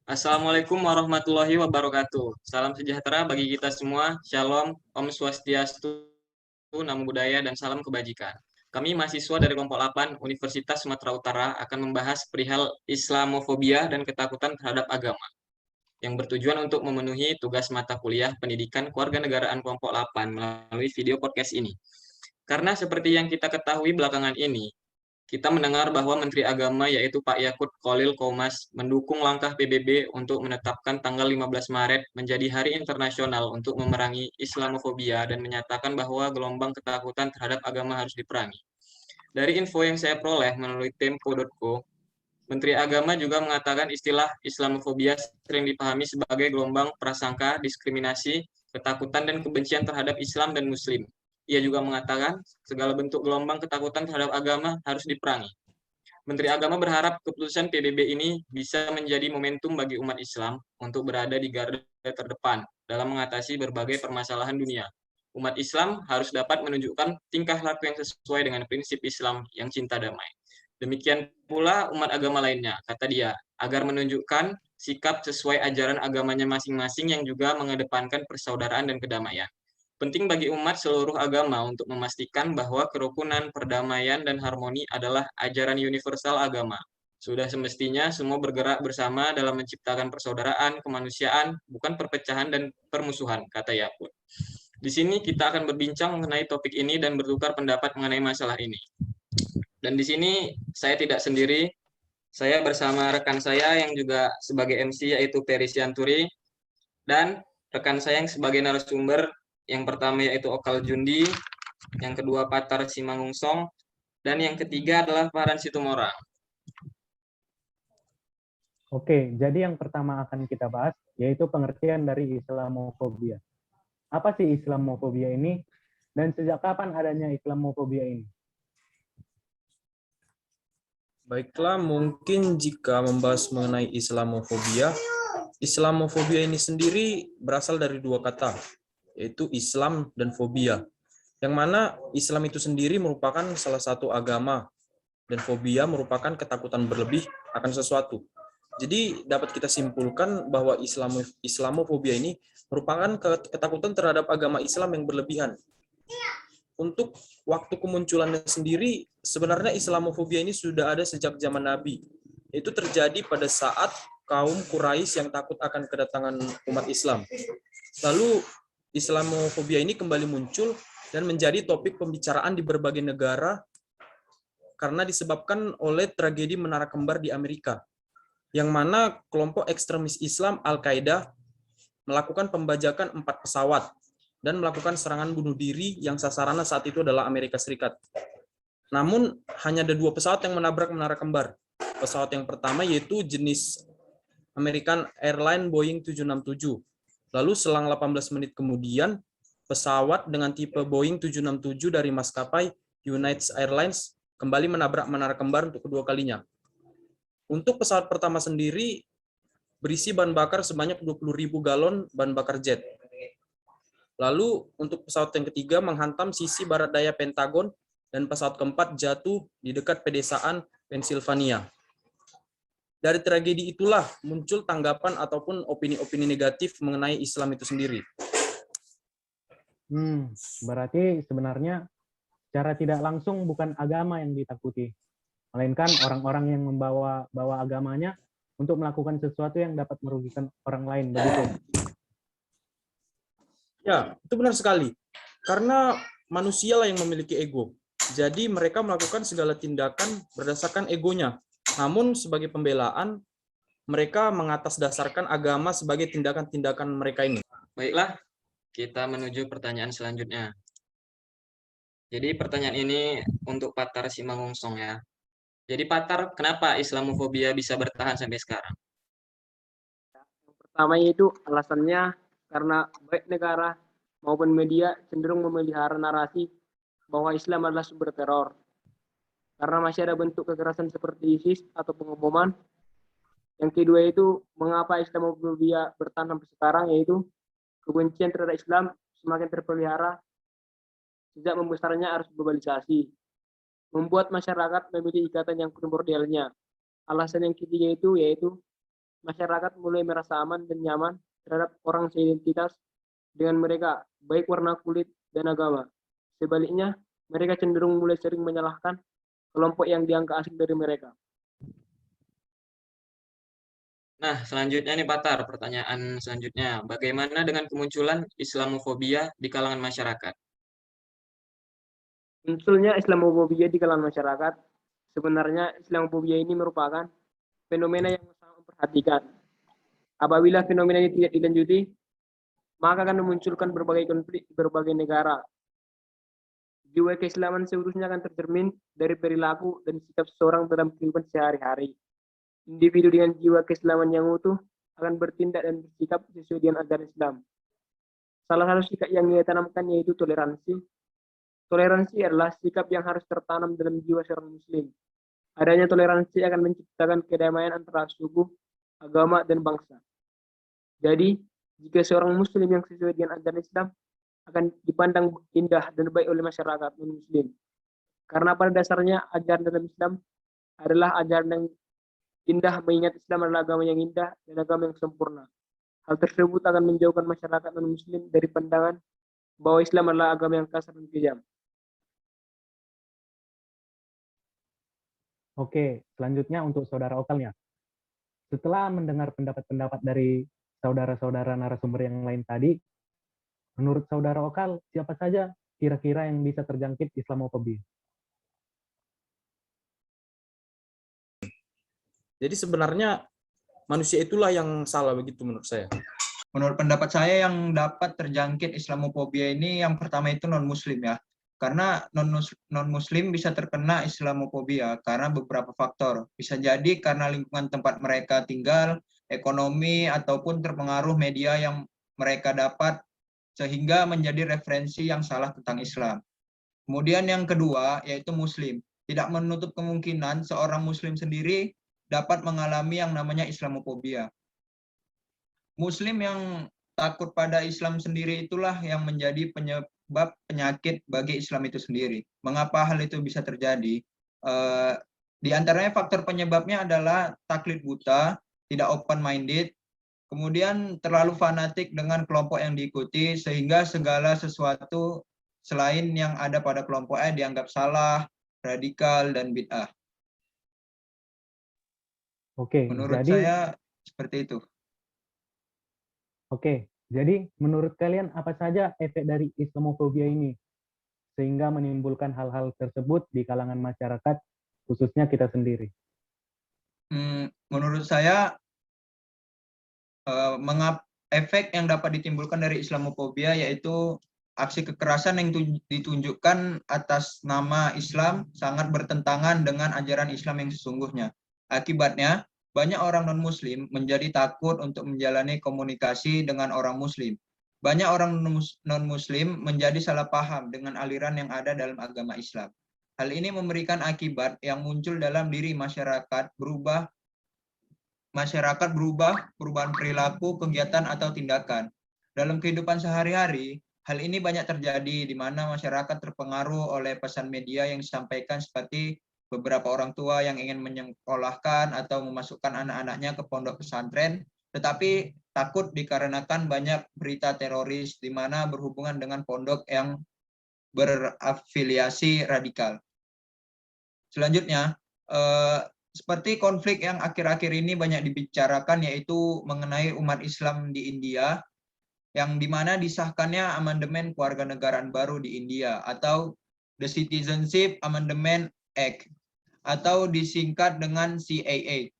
Assalamualaikum warahmatullahi wabarakatuh. Salam sejahtera bagi kita semua. Shalom, Om Swastiastu, Namo Buddhaya, dan salam kebajikan. Kami mahasiswa dari kelompok 8 Universitas Sumatera Utara akan membahas perihal Islamofobia dan ketakutan terhadap agama, yang bertujuan untuk memenuhi tugas mata kuliah pendidikan kewarganegaraan kelompok 8 melalui video podcast ini. Karena seperti yang kita ketahui belakangan ini, kita mendengar bahwa Menteri Agama yaitu Pak Yakut Khalil Qomas mendukung langkah PBB untuk menetapkan tanggal 15 Maret menjadi Hari Internasional untuk memerangi Islamofobia dan menyatakan bahwa gelombang ketakutan terhadap agama harus diperangi. Dari info yang saya peroleh melalui tempo.co, Menteri Agama juga mengatakan istilah Islamofobia sering dipahami sebagai gelombang prasangka, diskriminasi, ketakutan, dan kebencian terhadap Islam dan Muslim. Ia juga mengatakan segala bentuk gelombang ketakutan terhadap agama harus diperangi. Menteri Agama berharap keputusan PBB ini bisa menjadi momentum bagi umat Islam untuk berada di garda terdepan dalam mengatasi berbagai permasalahan dunia. Umat Islam harus dapat menunjukkan tingkah laku yang sesuai dengan prinsip Islam yang cinta damai. Demikian pula umat agama lainnya, kata dia, agar menunjukkan sikap sesuai ajaran agamanya masing-masing yang juga mengedepankan persaudaraan dan kedamaian. Penting bagi umat seluruh agama untuk memastikan bahwa kerukunan, perdamaian, dan harmoni adalah ajaran universal agama. Sudah semestinya semua bergerak bersama dalam menciptakan persaudaraan, kemanusiaan, bukan perpecahan dan permusuhan, kata Yakut. Di sini kita akan berbincang mengenai topik ini dan bertukar pendapat mengenai masalah ini. Dan di sini saya tidak sendiri, saya bersama rekan saya yang juga sebagai MC yaitu Peri Sianturi, dan rekan saya yang sebagai narasumber yang pertama yaitu Okal Jundi, yang kedua Patar Simangungsong, dan yang ketiga adalah Farhan Situmorang. Oke, jadi yang pertama akan kita bahas yaitu pengertian dari Islamofobia. Apa sih Islamofobia ini dan sejak kapan adanya Islamofobia ini? Baiklah, mungkin jika membahas mengenai Islamofobia, Islamofobia ini sendiri berasal dari dua kata, yaitu Islam dan fobia. Yang mana Islam itu sendiri merupakan salah satu agama, dan fobia merupakan ketakutan berlebih akan sesuatu. Jadi dapat kita simpulkan bahwa Islamofobia ini merupakan ketakutan terhadap agama Islam yang berlebihan. Untuk waktu kemunculannya sendiri, sebenarnya Islamofobia ini sudah ada sejak zaman Nabi. Itu terjadi pada saat kaum Quraisy yang takut akan kedatangan umat Islam. Lalu Islamofobia ini kembali muncul dan menjadi topik pembicaraan di berbagai negara karena disebabkan oleh tragedi Menara Kembar di Amerika, yang mana kelompok ekstremis Islam Al-Qaeda melakukan pembajakan 4 pesawat dan melakukan serangan bunuh diri yang sasarannya saat itu adalah Amerika Serikat. Namun, hanya ada 2 pesawat yang menabrak Menara Kembar. Pesawat yang pertama yaitu jenis American Airlines Boeing 767. Lalu selang 18 menit kemudian, pesawat dengan tipe Boeing 767 dari maskapai United Airlines kembali menabrak Menara Kembar untuk kedua kalinya. Untuk pesawat pertama sendiri berisi bahan bakar sebanyak 20.000 galon bahan bakar jet. Lalu untuk pesawat yang ketiga menghantam sisi barat daya Pentagon dan pesawat keempat jatuh di dekat pedesaan Pennsylvania. Dari tragedi itulah muncul tanggapan ataupun opini-opini negatif mengenai Islam itu sendiri. Berarti sebenarnya secara tidak langsung bukan agama yang ditakuti, melainkan orang-orang yang membawa agamanya untuk melakukan sesuatu yang dapat merugikan orang lain, begitu? Ya, itu benar sekali. Karena manusia lah yang memiliki ego. Jadi mereka melakukan segala tindakan berdasarkan egonya. Namun sebagai pembelaan, mereka mengatasdasarkan agama sebagai tindakan-tindakan mereka ini. Baiklah, kita menuju pertanyaan selanjutnya. Jadi pertanyaan ini untuk Patar Simangungsong ya. Jadi Patar, kenapa Islamofobia bisa bertahan sampai sekarang? Yang pertama yaitu alasannya karena baik negara maupun media cenderung memelihara narasi bahwa Islam adalah sumber teror. Karena masih ada bentuk kekerasan seperti ISIS atau pengeboman. Yang kedua itu mengapa Islamofobia bertahan sampai sekarang, yaitu kebencian terhadap Islam semakin terpelihara sejak membesarnya arus globalisasi, membuat masyarakat memiliki ikatan yang primordialnya. Alasan yang ketiga itu yaitu masyarakat mulai merasa aman dan nyaman terhadap orang seidentitas dengan mereka, baik warna kulit dan agama. Sebaliknya, mereka cenderung mulai sering menyalahkan kelompok yang dianggap asing dari mereka. Nah, selanjutnya nih Pak Tar, pertanyaan selanjutnya. Bagaimana dengan kemunculan Islamofobia di kalangan masyarakat? Munculnya Islamofobia di kalangan masyarakat, sebenarnya Islamofobia ini merupakan fenomena yang sangat memperhatikan. Apabila fenomena ini tidak dilanjuti, maka akan memunculkan berbagai konflik di berbagai negara. Jiwa keislaman seharusnya akan tercermin dari perilaku dan sikap seseorang dalam kehidupan sehari-hari. Individu dengan jiwa keislaman yang utuh akan bertindak dan bersikap sesuai dengan ajaran Islam. Salah satu sikap yang ia tanamkan yaitu toleransi. Toleransi adalah sikap yang harus tertanam dalam jiwa seorang muslim. Adanya toleransi akan menciptakan kedamaian antara suku, agama, dan bangsa. Jadi, jika seorang muslim yang sesuai dengan ajaran Islam akan dipandang indah dan baik oleh masyarakat non-muslim. Karena pada dasarnya ajaran dalam Islam adalah ajaran yang indah, mengingat Islam adalah agama yang indah dan agama yang sempurna. Hal tersebut akan menjauhkan masyarakat non-muslim dari pandangan bahwa Islam adalah agama yang kasar dan kejam. Oke, selanjutnya untuk saudara Okalnya. Setelah mendengar pendapat-pendapat dari saudara-saudara narasumber yang lain tadi, menurut saudara Okal, siapa saja kira-kira yang bisa terjangkit Islamofobia? Jadi sebenarnya manusia itulah yang salah begitu menurut saya. Menurut pendapat saya yang dapat terjangkit Islamofobia ini yang pertama itu non-muslim ya. Karena non-muslim bisa terkena Islamofobia karena beberapa faktor. Bisa jadi karena lingkungan tempat mereka tinggal, ekonomi, ataupun terpengaruh media yang mereka dapat sehingga menjadi referensi yang salah tentang Islam. Kemudian yang kedua yaitu muslim. Tidak menutup kemungkinan seorang muslim sendiri dapat mengalami yang namanya Islamofobia. Muslim yang takut pada Islam sendiri itulah yang menjadi penyebab penyakit bagi Islam itu sendiri. Mengapa hal itu bisa terjadi? Di antaranya faktor penyebabnya adalah taklid buta, tidak open-minded, kemudian terlalu fanatik dengan kelompok yang diikuti, sehingga segala sesuatu selain yang ada pada kelompoknya dianggap salah, radikal, dan bid'ah. Oke, Menurut jadi saya seperti itu. Oke, jadi menurut kalian apa saja efek dari Islamofobia ini sehingga menimbulkan hal-hal tersebut di kalangan masyarakat, khususnya kita sendiri? Menurut saya efek yang dapat ditimbulkan dari Islamofobia yaitu aksi kekerasan yang ditunjukkan atas nama Islam sangat bertentangan dengan ajaran Islam yang sesungguhnya. Akibatnya, banyak orang non-muslim menjadi takut untuk menjalani komunikasi dengan orang muslim. Banyak orang non-muslim menjadi salah paham dengan aliran yang ada dalam agama Islam. Hal ini memberikan akibat yang muncul dalam diri masyarakat perubahan perilaku, kegiatan, atau tindakan. Dalam kehidupan sehari-hari, hal ini banyak terjadi di mana masyarakat terpengaruh oleh pesan media yang disampaikan seperti beberapa orang tua yang ingin menyekolahkan atau memasukkan anak-anaknya ke pondok pesantren, tetapi takut dikarenakan banyak berita teroris di mana berhubungan dengan pondok yang berafiliasi radikal. Selanjutnya, seperti konflik yang akhir-akhir ini banyak dibicarakan yaitu mengenai umat Islam di India, yang dimana disahkannya amandemen kewarganegaraan baru di India atau The Citizenship Amendment Act atau disingkat dengan CAA.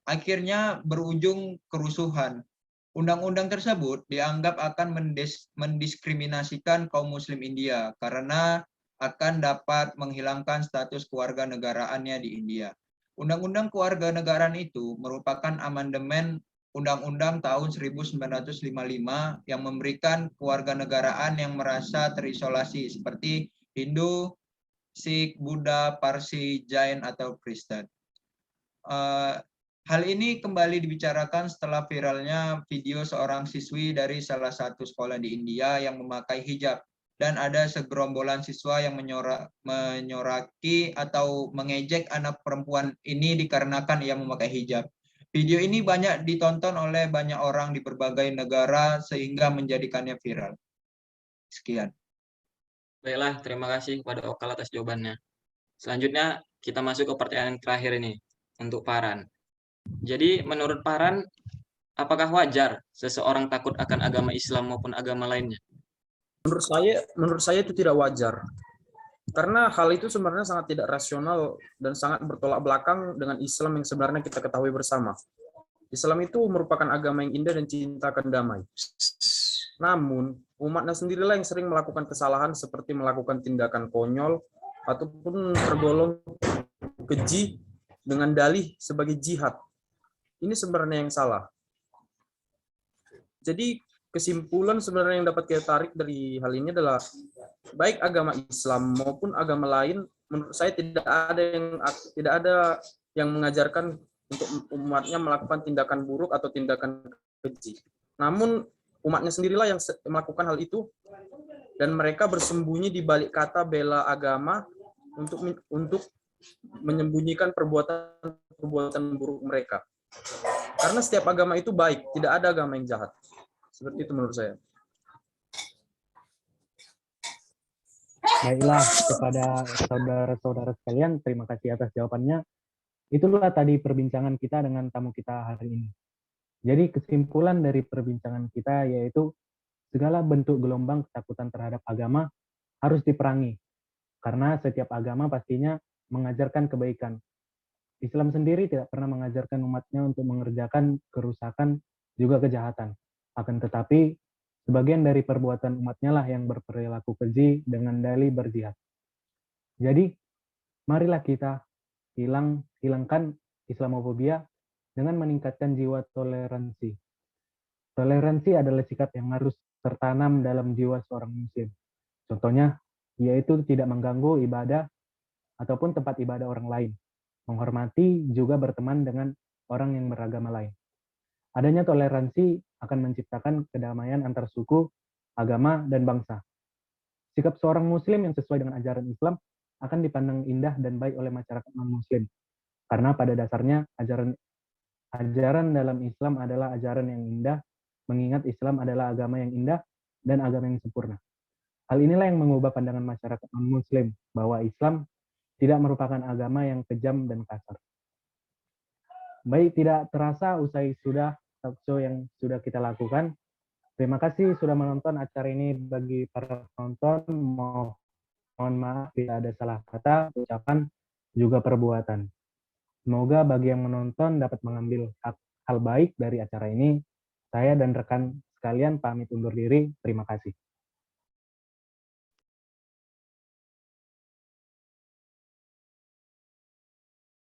Akhirnya berujung kerusuhan. Undang-undang tersebut dianggap akan mendiskriminasikan kaum muslim India karena akan dapat menghilangkan status kewarganegaraannya di India. Undang-undang kewarganegaraan itu merupakan amandemen Undang-Undang tahun 1955 yang memberikan kewarganegaraan yang merasa terisolasi seperti Hindu, Sikh, Buddha, Parsi, Jain, atau Kristen. Hal ini kembali dibicarakan setelah viralnya video seorang siswi dari salah satu sekolah di India yang memakai hijab, dan ada segerombolan siswa yang menyoraki atau mengejek anak perempuan ini dikarenakan ia memakai hijab. Video ini banyak ditonton oleh banyak orang di berbagai negara sehingga menjadikannya viral. Sekian. Baiklah, terima kasih kepada Okal atas jawabannya. Selanjutnya kita masuk ke pertanyaan terakhir ini untuk Paran. Jadi menurut Paran, apakah wajar seseorang takut akan agama Islam maupun agama lainnya? Menurut saya itu tidak wajar. Karena hal itu sebenarnya sangat tidak rasional dan sangat bertolak belakang dengan Islam yang sebenarnya kita ketahui bersama. Islam itu merupakan agama yang indah dan cinta akan damai. Namun, umatnya sendirilah yang sering melakukan kesalahan seperti melakukan tindakan konyol ataupun tergolong keji dengan dalih sebagai jihad. Ini sebenarnya yang salah. Jadi, kesimpulan sebenarnya yang dapat kita tarik dari hal ini adalah baik agama Islam maupun agama lain, menurut saya tidak ada yang mengajarkan untuk umatnya melakukan tindakan buruk atau tindakan keji. Namun umatnya sendirilah yang melakukan hal itu, dan mereka bersembunyi di balik kata bela agama untuk menyembunyikan perbuatan buruk mereka. Karena setiap agama itu baik, tidak ada agama yang jahat. Seperti itu menurut saya. Baiklah, kepada saudara-saudara sekalian, terima kasih atas jawabannya. Itulah tadi perbincangan kita dengan tamu kita hari ini. Jadi kesimpulan dari perbincangan kita yaitu segala bentuk gelombang ketakutan terhadap agama harus diperangi. Karena setiap agama pastinya mengajarkan kebaikan. Islam sendiri tidak pernah mengajarkan umatnya untuk mengerjakan kerusakan juga kejahatan. Akan tetapi, sebagian dari perbuatan umatnya lah yang berperilaku keji dengan dalih berjihad. Jadi, marilah kita hilangkan Islamofobia dengan meningkatkan jiwa toleransi. Toleransi adalah sikap yang harus tertanam dalam jiwa seorang muslim. Contohnya, yaitu tidak mengganggu ibadah ataupun tempat ibadah orang lain. Menghormati juga berteman dengan orang yang beragama lain. Adanya toleransi akan menciptakan kedamaian antar suku, agama, dan bangsa. Sikap seorang muslim yang sesuai dengan ajaran Islam akan dipandang indah dan baik oleh masyarakat non-muslim. Karena pada dasarnya ajaran dalam Islam adalah ajaran yang indah, mengingat Islam adalah agama yang indah dan agama yang sempurna. Hal inilah yang mengubah pandangan masyarakat non-muslim bahwa Islam tidak merupakan agama yang kejam dan kasar. Baik, tidak terasa usai sudah talk show yang sudah kita lakukan. Terima kasih sudah menonton acara ini. Bagi para penonton, mohon maaf bila ada salah kata, ucapan, juga perbuatan. Semoga bagi yang menonton dapat mengambil hal baik dari acara ini. Saya dan rekan sekalian pamit undur diri. Terima kasih.